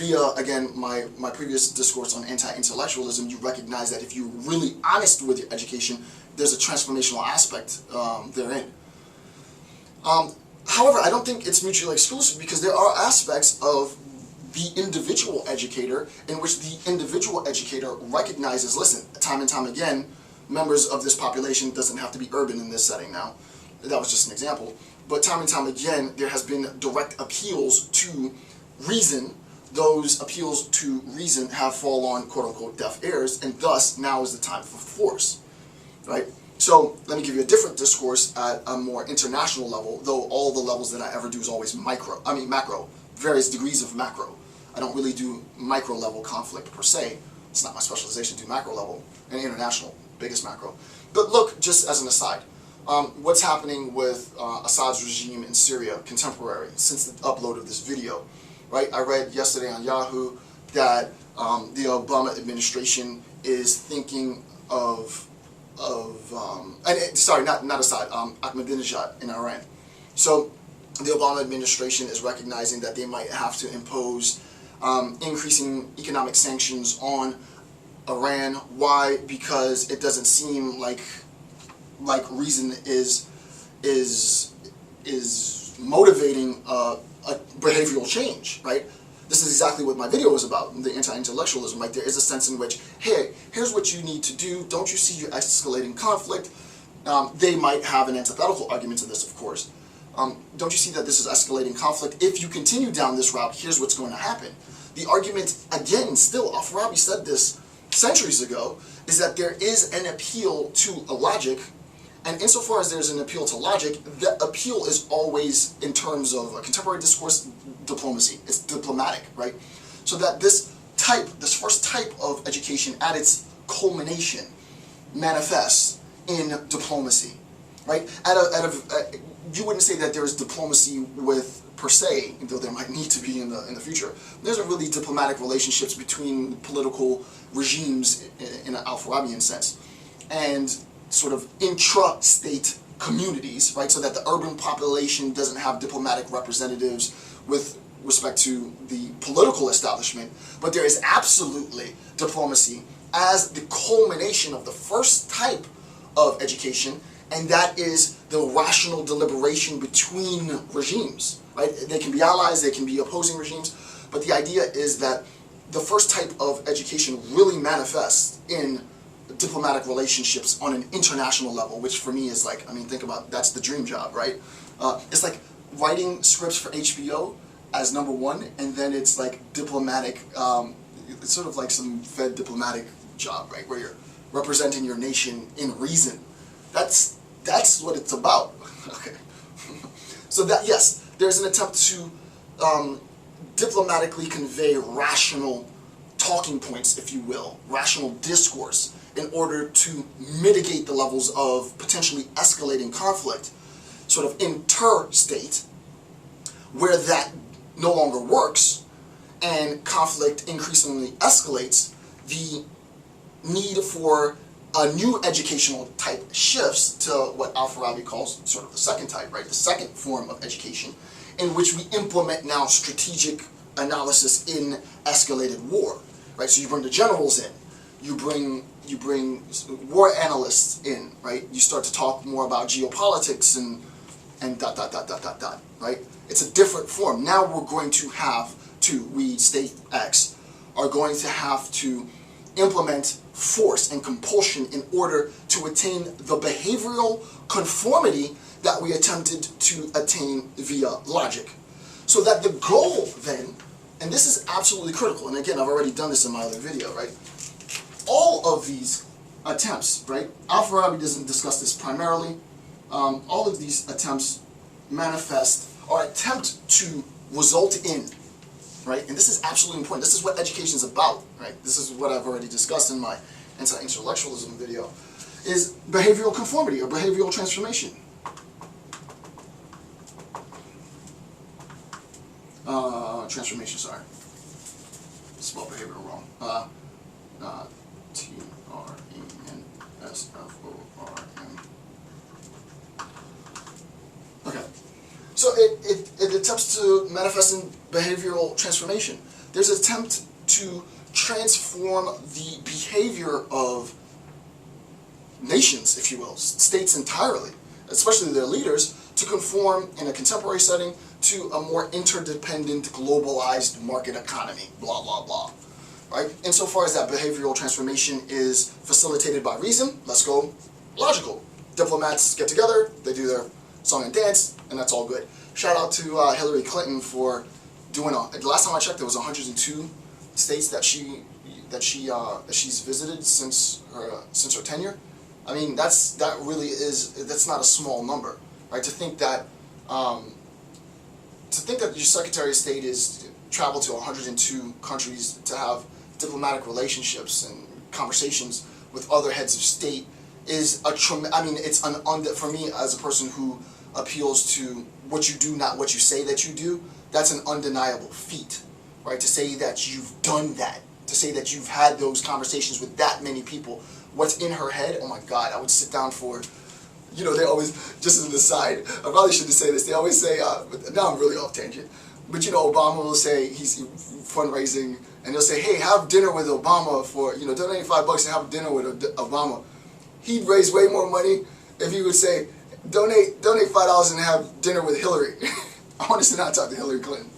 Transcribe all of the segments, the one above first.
via, again, my previous discourse on anti-intellectualism, you recognize that if you're really honest with your education, there's a transformational aspect therein. However, I don't think it's mutually exclusive, because there are aspects of the individual educator in which the individual educator recognizes, listen, time and time again, members of this population, doesn't have to be urban in this setting now, that was just an example, but time and time again there has been direct appeals to reason. Those appeals to reason have fallen on quote-unquote deaf ears, and thus now is the time for force, right? So let me give you a different discourse at a more international level, though all the levels that I ever do is always macro, various degrees of macro. I don't really do micro level conflict per se. It's not my specialization to do macro level and international, biggest macro. But look, just as an aside, what's happening with Assad's regime in Syria, contemporary, since the upload of this video, right? I read yesterday on Yahoo that the Obama administration is thinking of sorry, not Assad, Ahmadinejad in Iran. So the Obama administration is recognizing that they might have to impose increasing economic sanctions on Iran. Why? Because it doesn't seem like reason is motivating a behavioral change, right? This is exactly what my video was about, the anti-intellectualism, right? There is a sense in which, hey, here's what you need to do. Don't you see you're escalating conflict? They might have an antithetical argument to this, of course. Don't you see that this is escalating conflict? If you continue down this route, here's what's going to happen. The argument, again, still, Al-Farabi said this centuries ago, is that there is an appeal to a logic, and insofar as there's an appeal to logic, the appeal is always, in terms of a contemporary discourse, diplomacy. It's diplomatic, right? So that this first type of education at its culmination manifests in diplomacy, right? You wouldn't say that there is diplomacy with, per se, though there might need to be in the future. There's a really diplomatic relationships between political regimes in an Al-Farabian sense, and sort of intra-state communities, right? So that the urban population doesn't have diplomatic representatives with respect to the political establishment, but there is absolutely diplomacy as the culmination of the first type of education, and that is the rational deliberation between regimes, right? They can be allies, they can be opposing regimes, but the idea is that the first type of education really manifests in diplomatic relationships on an international level, which for me is like, I mean, think about, that's the dream job, right? It's like writing scripts for HBO as number one, and then it's like diplomatic, it's sort of like some Fed diplomatic job, right? Where you're representing your nation in reason. That's what it's about. Okay. So that, yes, there's an attempt to diplomatically convey rational talking points, if you will, rational discourse, in order to mitigate the levels of potentially escalating conflict, sort of interstate, where that no longer works and conflict increasingly escalates. The need for a new educational type shifts to what Al-Farabi calls sort of the second type, right? The second form of education, in which we implement now strategic analysis in escalated war, right? So you bring the generals in, you bring war analysts in, right? You start to talk more about geopolitics and right? It's a different form. Now we're going to have to, we, state X, are going to have to implement force and compulsion in order to attain the behavioral conformity that we attempted to attain via logic. So that the goal then, and this is absolutely critical, and again, I've already done this in my other video, right? All of these attempts, right? Al-Farabi doesn't discuss this primarily. All of these attempts manifest or attempt to result in, right? And this is absolutely important. This is what education is about, right? This is what I've already discussed in my anti-intellectualism video, is behavioral conformity or behavioral transformation. Transformation, sorry. Spell behavioral wrong. T-R-E-N-S-F-O-R-M. Okay. So it attempts to manifest in behavioral transformation. There's an attempt to transform the behavior of nations, if you will, states entirely, especially their leaders, to conform in a contemporary setting to a more interdependent, globalized market economy, blah, blah, blah. Right? Insofar as that behavioral transformation is facilitated by reason, let's go logical. Diplomats get together, they do their song and dance, and that's all good. Shout out to Hillary Clinton for doing the last time I checked, there was 102 states that she's visited since her tenure. I mean, that's not a small number, right? To think that your Secretary of State is traveled to 102 countries to have diplomatic relationships and conversations with other heads of state is for me as a person who appeals to what you do, not what you say that you do. That's an undeniable feat, right? To say that you've done that, to say that you've had those conversations with that many people. What's in her head? Oh my God, I would sit down for, they always, just as an aside, I probably shouldn't say this, they always say, now I'm really off tangent, but Obama will say, he's fundraising, and they'll say, hey, have dinner with Obama for, donate $5 and have dinner with Obama. He'd raise way more money if he would say, donate $5 and have dinner with Hillary. I want to sit down and talk to Hillary Clinton.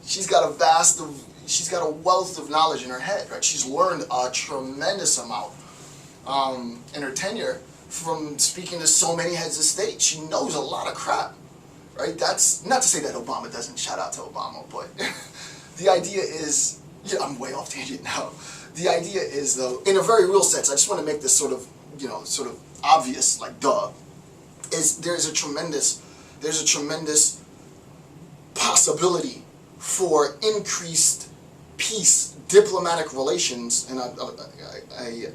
She's got a wealth of knowledge in her head, right? She's learned a tremendous amount in her tenure from speaking to so many heads of state. She knows a lot of crap, right? That's not to say that Obama doesn't. Shout out to Obama, but the idea is, I'm way off tangent now. The idea is, though, in a very real sense, I just want to make this sort of obvious, like duh, is there's a tremendous possibility for increased peace, diplomatic relations, and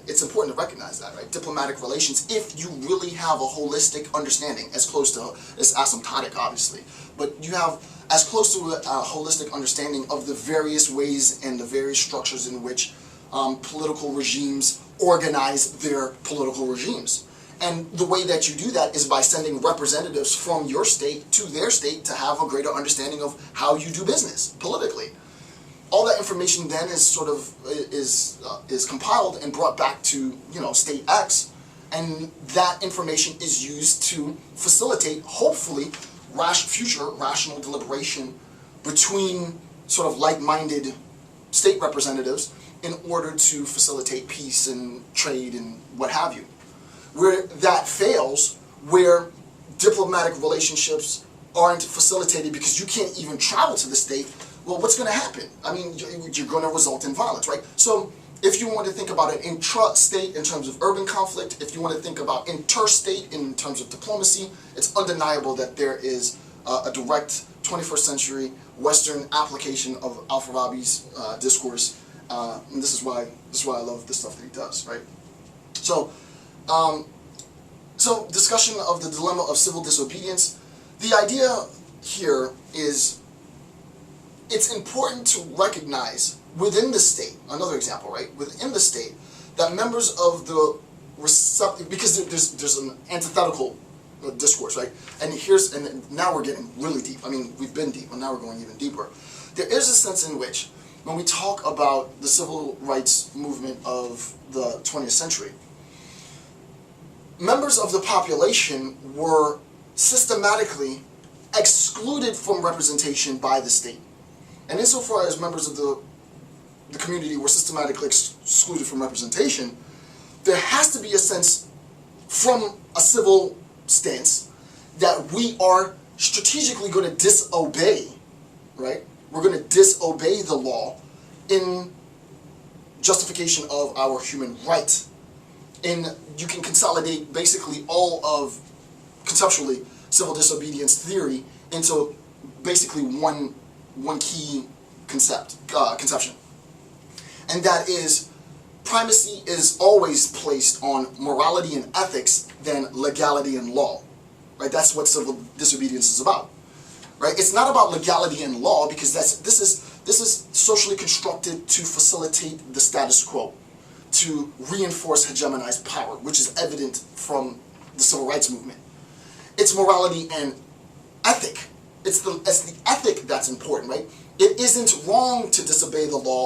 it's important to recognize that, right? Diplomatic relations, if you really have a holistic understanding, as close to, it's asymptotic obviously, but you have as close to a holistic understanding of the various ways and the various structures in which political regimes organize their political regimes. And the way that you do that is by sending representatives from your state to their state to have a greater understanding of how you do business politically. All that information then is is compiled and brought back to state X, and that information is used to facilitate, hopefully, future rational deliberation between sort of like-minded state representatives in order to facilitate peace and trade and what have you. Where that fails, where diplomatic relationships aren't facilitated because you can't even travel to the state, well, what's going to happen? I mean, you're going to result in violence, right? So if you want to think about it intra-state in terms of urban conflict, if you want to think about interstate in terms of diplomacy, it's undeniable that there is a direct 21st century Western application of Al-Farabi's discourse, and this is why I love the stuff that he does, right? So discussion of the dilemma of civil disobedience. The idea here is it's important to recognize within the state, another example, right? Within the state, that members of the receptive, because there's an antithetical discourse, right? And now we're getting really deep. I mean, we've been deep, but now we're going even deeper. There is a sense in which, when we talk about the civil rights movement of the 20th century, members of the population were systematically excluded from representation by the state. And insofar as members of the community were systematically excluded from representation, there has to be a sense from a civil stance that we are strategically going to disobey, right? We're going to disobey the law in justification of our human right. And you can consolidate basically all of, conceptually, civil disobedience theory into basically one key conception. And that is, primacy is always placed on morality and ethics than legality and law. Right? That's what civil disobedience is about. Right? It's not about legality and law, because this is socially constructed to facilitate the status quo, to reinforce hegemonized power, which is evident from the civil rights movement. It's morality and ethic. It's the ethic that's important, right? It isn't wrong to disobey the law